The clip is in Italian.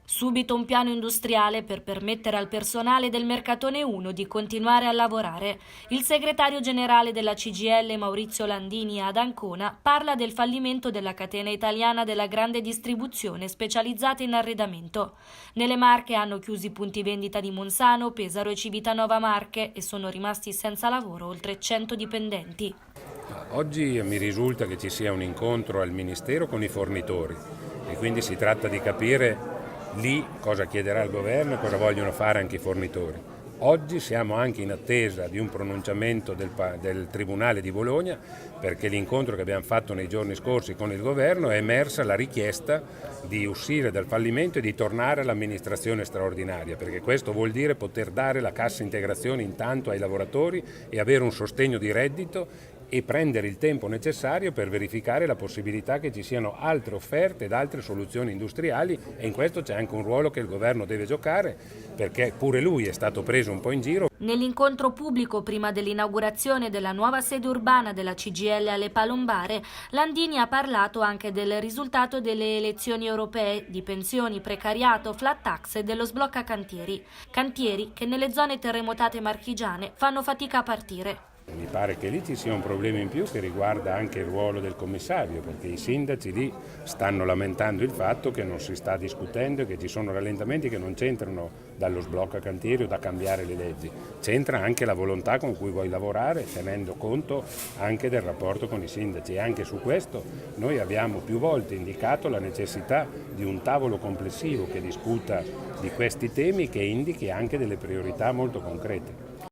Subito un piano industriale per permettere al personale del Mercatone 1 di continuare a lavorare. Il segretario generale della CGIL, Maurizio Landini, ad Ancona, parla del fallimento della catena italiana della grande distribuzione specializzata in arredamento. Nelle Marche hanno chiuso i punti vendita di Monzano, Pesaro e Civitanova Marche e sono rimasti senza lavoro oltre 100 dipendenti. Oggi mi risulta che ci sia un incontro al Ministero con i fornitori e quindi si tratta di capire lì cosa chiederà il governo e cosa vogliono fare anche i fornitori. Oggi siamo anche in attesa di un pronunciamento del Tribunale di Bologna, perché l'incontro che abbiamo fatto nei giorni scorsi con il governo è emersa la richiesta di uscire dal fallimento e di tornare all'amministrazione straordinaria, perché questo vuol dire poter dare la cassa integrazione intanto ai lavoratori e avere un sostegno di reddito e prendere il tempo necessario per verificare la possibilità che ci siano altre offerte ed altre soluzioni industriali, e in questo c'è anche un ruolo che il governo deve giocare, perché pure lui è stato preso un po' in giro. Nell'incontro pubblico prima dell'inaugurazione della nuova sede urbana della CGIL alle Palombare, Landini ha parlato anche del risultato delle elezioni europee, di pensioni, precariato, flat tax e dello sblocca cantieri. Cantieri che nelle zone terremotate marchigiane fanno fatica a partire. Mi pare che lì ci sia un problema in più che riguarda anche il ruolo del commissario, perché i sindaci lì stanno lamentando il fatto che non si sta discutendo e che ci sono rallentamenti che non c'entrano dallo sblocca cantieri o da cambiare le leggi. C'entra anche la volontà con cui vuoi lavorare, tenendo conto anche del rapporto con i sindaci, e anche su questo noi abbiamo più volte indicato la necessità di un tavolo complessivo che discuta di questi temi, che indichi anche delle priorità molto concrete.